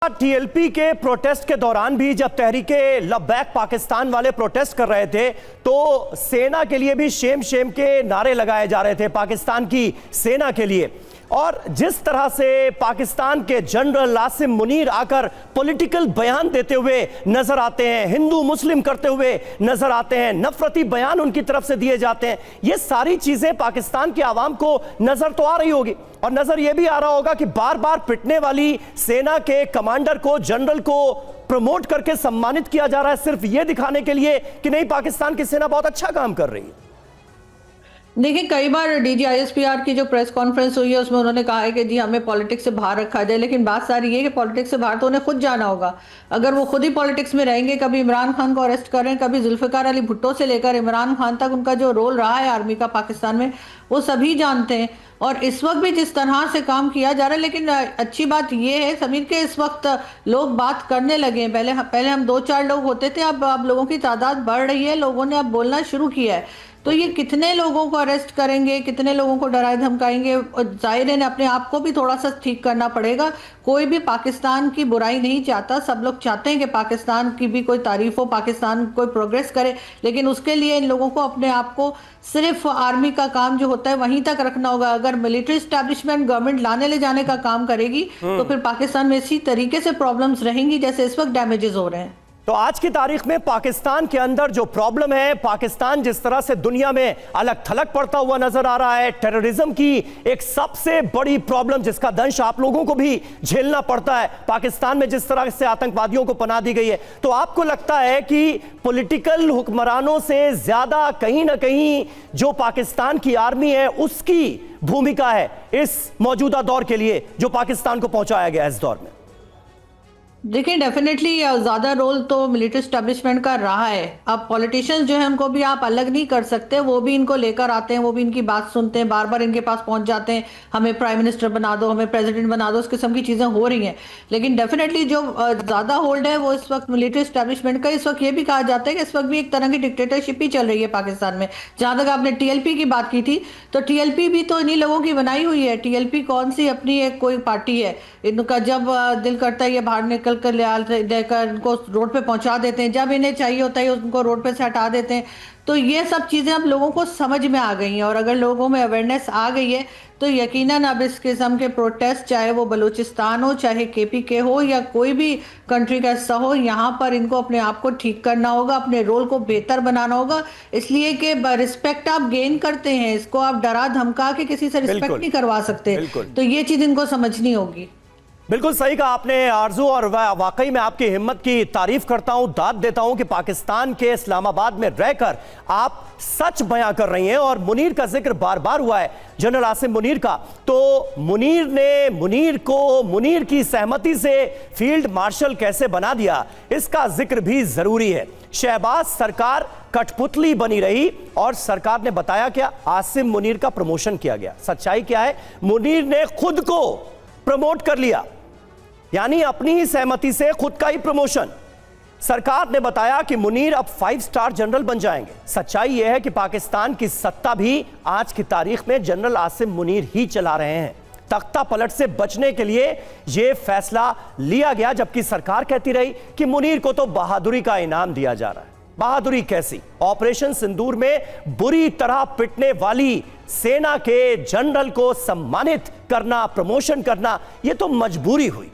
TLP के protest के दौरान भी जब तहरीके लब्बैक पाकिस्तान वाले प्रोटेस्ट कर रहे थे तो सेना के लिए भी शेम शेम के नारे लगाए जा रहे थे, पाकिस्तान की सेना के लिए। और जिस तरह से पाकिस्तान के जनरल आसिम मुनीर आकर पॉलिटिकल बयान देते हुए नजर आते हैं, हिंदू मुस्लिम करते हुए नजर आते हैं, नफरती बयान उनकी तरफ से दिए जाते हैं, ये सारी चीजें पाकिस्तान की आवाम को नजर तो आ रही होगी और नजर यह भी आ रहा होगा कि बार बार पिटने वाली सेना के कमांडर को, जनरल को प्रमोट करके सम्मानित किया जा रहा है सिर्फ यह दिखाने के लिए कि नहीं, पाकिस्तान की सेना बहुत अच्छा काम कर रही है। देखिए, कई बार DGISPR की जो प्रेस कॉन्फ्रेंस हुई है उसमें उन्होंने कहा है कि जी हमें पॉलिटिक्स से बाहर रखा जाए, लेकिन बात सारी ये कि पॉलिटिक्स से बाहर तो उन्हें खुद जाना होगा। अगर वो खुद ही पॉलिटिक्स में रहेंगे, कभी इमरान खान को अरेस्ट करें, कभी जुल्फिकार अली भुट्टो से लेकर इमरान खान तक उनका जो रोल रहा है आर्मी का पाकिस्तान में, वो सभी जानते हैं। और इस वक्त भी जिस तरह से काम किया जा रहा है, लेकिन अच्छी बात यह है समीर के इस वक्त लोग बात करने लगे हैं। पहले हम 2-4 लोग होते थे, अब लोगों की तादाद बढ़ रही है, लोगों ने अब बोलना शुरू किया है। तो ये कितने लोगों को अरेस्ट करेंगे, कितने लोगों को डराए धमकाएंगे, और जाहिर है अपने आप को भी थोड़ा सा ठीक करना पड़ेगा। कोई भी पाकिस्तान की बुराई नहीं चाहता, सब लोग चाहते हैं कि पाकिस्तान की भी कोई तारीफ हो, पाकिस्तान कोई प्रोग्रेस करे, लेकिन उसके लिए इन लोगों को अपने आप को सिर्फ आर्मी का काम जो होता है वहीं तक रखना होगा। अगर मिलिट्री एस्टैब्लिशमेंट गवर्नमेंट लाने ले जाने का काम करेगी तो फिर पाकिस्तान में इसी तरीके से प्रॉब्लम्स रहेंगी जैसे इस वक्त डैमेजेस हो रहे हैं। तो आज की तारीख में पाकिस्तान के अंदर जो प्रॉब्लम है, पाकिस्तान जिस तरह से दुनिया में अलग थलग पड़ता हुआ नजर आ रहा है, टेररिज्म की एक सबसे बड़ी प्रॉब्लम जिसका दंश आप लोगों को भी झेलना पड़ता है, पाकिस्तान में जिस तरह से आतंकवादियों को पनाह दी गई है, तो आपको लगता है कि पॉलिटिकल हुक्मरानों से ज्यादा कहीं ना कहीं जो पाकिस्तान की आर्मी है उसकी भूमिका है इस मौजूदा दौर के लिए जो पाकिस्तान को पहुंचाया गया इस दौर में? देखिए, डेफिनेटली ज़्यादा रोल तो मिलिट्री एस्टैब्लिशमेंट का रहा है। अब पॉलिटिशियंस जो है उनको भी आप अलग नहीं कर सकते, वो भी इनको लेकर आते हैं, वो भी इनकी बात सुनते हैं, बार बार इनके पास पहुंच जाते हैं, हमें प्राइम मिनिस्टर बना दो, हमें प्रेसिडेंट बना दो, इस किस्म की चीज़ें हो रही हैं। लेकिन डेफिनेटली जो ज़्यादा होल्ड है वो इस वक्त मिलिट्री एस्टैब्लिशमेंट का। इस वक्त ये भी कहा जाता है कि इस वक्त भी एक तरह की डिक्टेटरशिप ही चल रही है पाकिस्तान में। जहाँ तक आपने TLP की बात की थी, तो TLP भी तो इन्हीं लोगों की बनाई हुई है। TLP कौन सी अपनी एक कोई पार्टी है, इनका जब दिल करता है ये बाहर निकल कर लेकर उनको रोड पे पहुंचा देते हैं, जब इन्हें चाहिए होता है उनको रोड पे से हटा देते हैं। तो ये सब चीज़ें अब लोगों को समझ में आ गई हैं, और अगर लोगों में अवेयरनेस आ गई है तो यकीनन अब इस किस्म के प्रोटेस्ट, चाहे वो बलूचिस्तान हो, चाहे KPK हो, या कोई भी कंट्री का हिस्सा हो, यहाँ पर इनको अपने आप को ठीक करना होगा, अपने रोल को बेहतर बनाना होगा। इसलिए कि रिस्पेक्ट आप गेन करते हैं, इसको आप डरा धमका के किसी से रिस्पेक्ट नहीं करवा सकते। तो ये चीज़ इनको समझनी होगी। बिल्कुल सही कहा आपने आरजू, और वाकई में आपकी हिम्मत की तारीफ करता हूं, दाद देता हूं कि पाकिस्तान के इस्लामाबाद में रहकर आप सच बयां कर रही हैं। और मुनीर का जिक्र बार बार हुआ है, जनरल आसिम मुनीर का, तो मुनीर की सहमति से फील्ड मार्शल कैसे बना दिया, इसका जिक्र भी जरूरी है। शहबाज सरकार कठपुतली बनी रही और सरकार ने बताया क्या, आसिम मुनीर का प्रमोशन किया गया। सच्चाई क्या है, मुनीर ने खुद को प्रमोट कर लिया, यानी अपनी ही सहमति से खुद का ही प्रमोशन। सरकार ने बताया कि मुनीर अब 5 स्टार जनरल बन जाएंगे। सच्चाई यह है कि पाकिस्तान की सत्ता भी आज की तारीख में जनरल आसिम मुनीर ही चला रहे हैं। तख्ता पलट से बचने के लिए यह फैसला लिया गया, जबकि सरकार कहती रही कि मुनीर को तो बहादुरी का इनाम दिया जा रहा है। बहादुरी कैसी? ऑपरेशन सिंदूर में बुरी तरह पिटने वाली सेना के जनरल को सम्मानित करना, प्रमोशन करना, यह तो मजबूरी हुई।